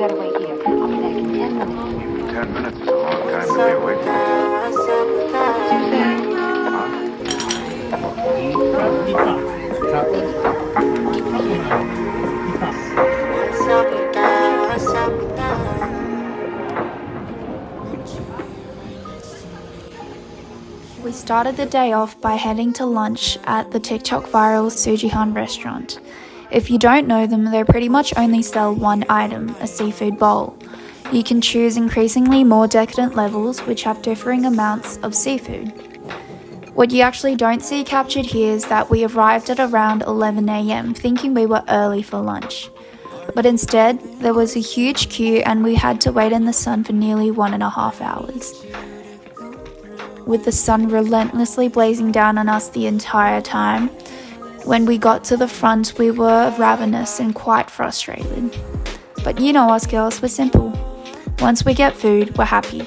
better wait here. I'll be back in 10 minutes. Even 10 minutes is a long time to be away from We started the day off by heading to lunch at the TikTok viral Tsujihan restaurant. If you don't know them, they pretty much only sell one item, a seafood bowl. You can choose increasingly more decadent levels which have differing amounts of seafood. What you actually don't see captured here is that we arrived at around 11 AM thinking we were early for lunch. But instead, there was a huge queue and we had to wait in the sun for nearly 1.5 hours. With the sun relentlessly blazing down on us the entire time, when we got to the front we were ravenous and quite frustrated. But you know us girls, we're simple. Once we get food, we're happy.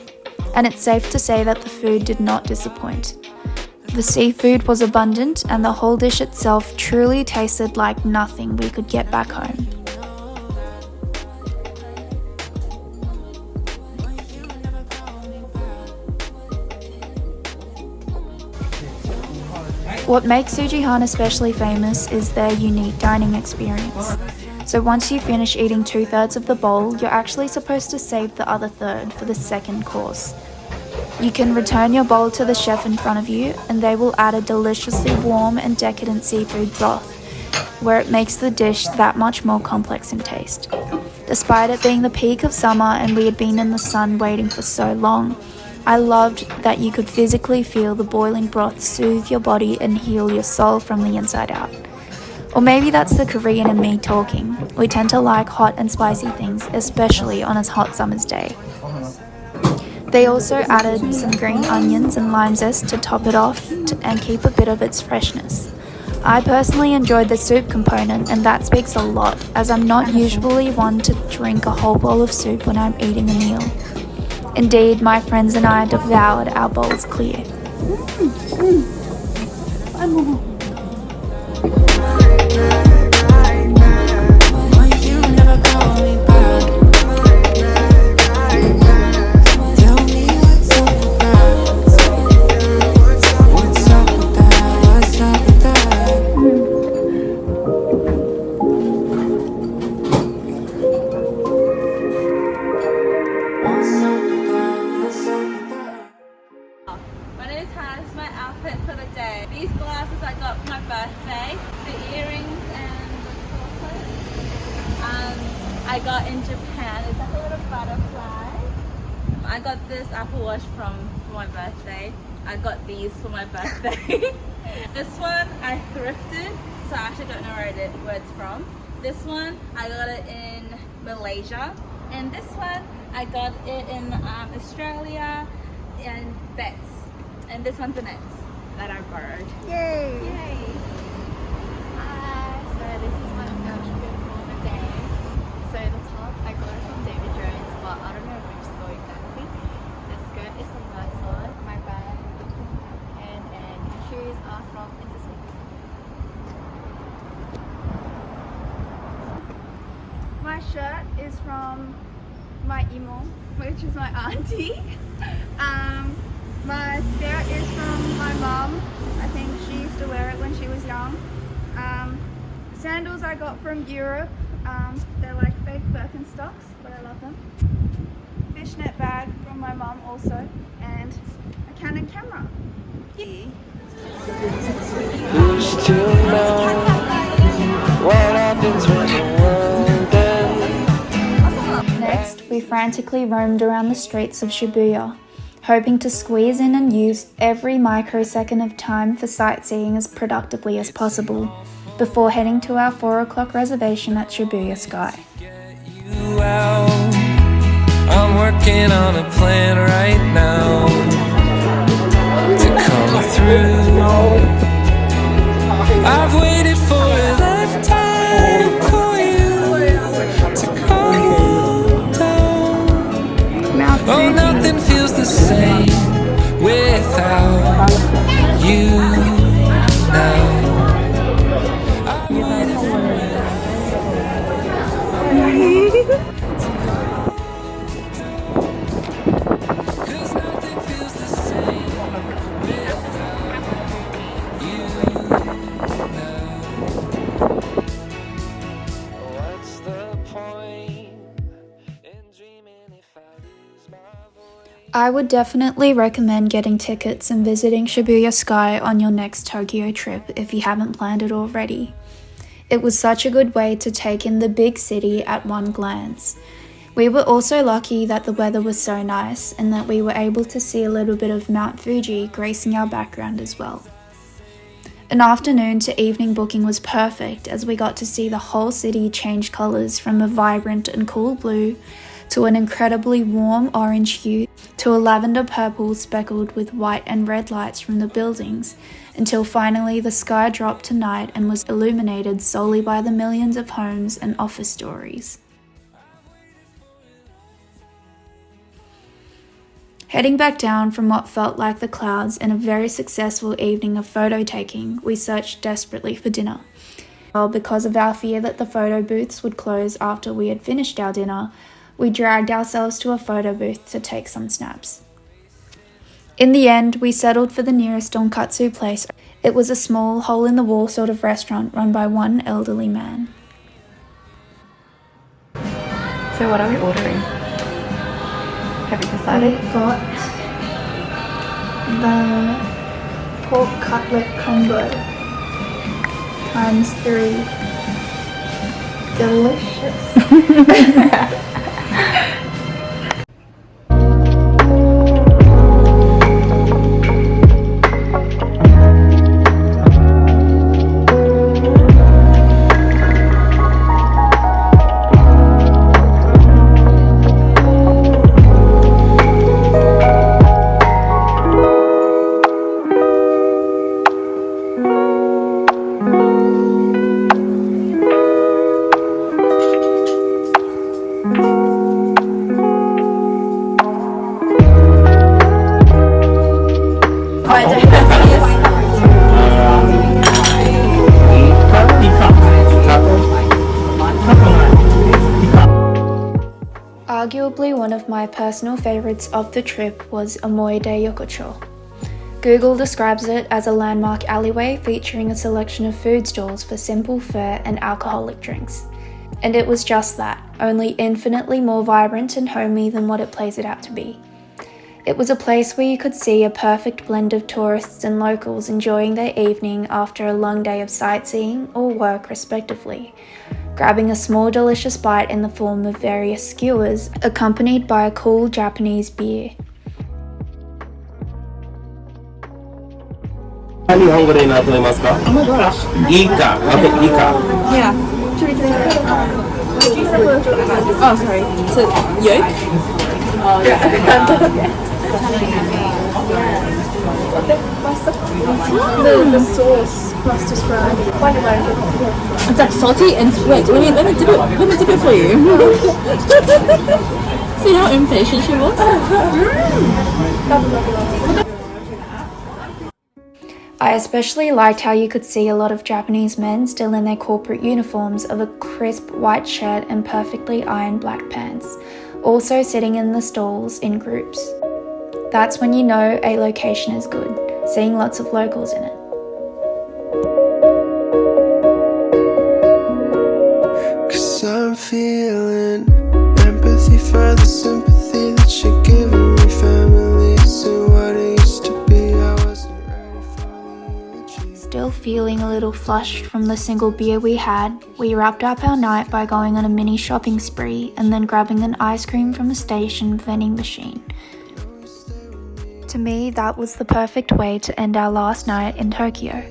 And it's safe to say that the food did not disappoint. The seafood was abundant and the whole dish itself truly tasted like nothing we could get back home. What makes Tsujihan especially famous is their unique dining experience. So once you finish eating 2/3 of the bowl, you're actually supposed to save the other third for the second course. You can return your bowl to the chef in front of you and they will add a deliciously warm and decadent seafood broth, where it makes the dish that much more complex in taste. Despite it being the peak of summer and we had been in the sun waiting for so long, I loved that you could physically feel the boiling broth soothe your body and heal your soul from the inside out. Or maybe that's the Korean in me talking. We tend to like hot and spicy things, especially on a hot summer's day. They also added some green onions and lime zest to top it off and keep a bit of its freshness. I personally enjoyed the soup component and that speaks a lot, as I'm not usually one to drink a whole bowl of soup when I'm eating a meal. Indeed, my friends and I devoured our bowls clear. These glasses I got for my birthday, the earrings and the chocolate. I got in Japan. It's like a little butterfly. I got this Apple Watch for my birthday. I got these for my birthday. This one I thrifted, so I actually don't know where it's from. This one I got it in Malaysia, and this one I got it in Australia and Bets, and this one's an X that I borrowed. Yay! Yay! Hi! So this is my outfit for the day. So the top I got it from David Jones, but I don't know which store exactly. The skirt is from Nike. My bag is from Japan, and my shoes are from Interstate. My shirt is from my imo, which is my auntie. My skirt is from my mum. I think she used to wear it when she was young. Sandals I got from Europe. They're like fake Birkenstocks, but I love them. Fishnet bag from my mum also, and a Canon camera. Yay. Who's to know what happens when the world ends? Next, we frantically roamed around the streets of Shibuya, hoping to squeeze in and use every microsecond of time for sightseeing as productively as possible, before heading to our 4 o'clock reservation at Shibuya Sky. You out. I'm working on a plan right now to come through. I've waited for a lifetime for you to calm down. Oh, nothing feels the same without you now. I would definitely recommend getting tickets and visiting Shibuya Sky on your next Tokyo trip if you haven't planned it already. It was such a good way to take in the big city at one glance. We were also lucky that the weather was so nice and that we were able to see a little bit of Mount Fuji gracing our background as well. An afternoon to evening booking was perfect as we got to see the whole city change colours from a vibrant and cool blue to an incredibly warm orange hue to a lavender purple speckled with white and red lights from the buildings, until finally the sky dropped to night and was illuminated solely by the millions of homes and office stories. Heading back down from what felt like the clouds and a very successful evening of photo taking, we searched desperately for dinner. Well, because of our fear that the photo booths would close after we had finished our dinner, we dragged ourselves to a photo booth to take some snaps. In the end, we settled for the nearest donkatsu place. It was a small, hole-in-the-wall sort of restaurant run by one elderly man. So what are we ordering? Have you decided? We got the pork cutlet combo ×3. Delicious. Arguably one of my personal favorites of the trip was omoide yokocho. Google describes it as a landmark alleyway featuring a selection of food stalls for simple fare and alcoholic drinks. And it was just that, only infinitely more vibrant and homey than what it plays it out to be. It was a place where you could see a perfect blend of tourists and locals enjoying their evening after a long day of sightseeing or work respectively, grabbing a small delicious bite in the form of various skewers accompanied by a cool Japanese beer. 日本語で何と言いますか？いいか、いいか。Yeah. Should we take it? Oh, sorry. So, yolk? Oh, yeah. The sauce must describe. It's like salty and sweet. Let me dip it for you. See how impatient she was? I especially liked how you could see a lot of Japanese men still in their corporate uniforms of a crisp white shirt and perfectly ironed black pants, also sitting in the stalls in groups. That's when you know a location is good, seeing lots of locals in it. Cause I'm feeling empathy for the sympathy that you're giving me. Family isn't what it used to be. I wasn't ready for the eulogy. Still feeling a little flushed from the single beer we had, we wrapped up our night by going on a mini shopping spree and then grabbing an ice cream from a station vending machine. To me, that was the perfect way to end our last night in Tokyo.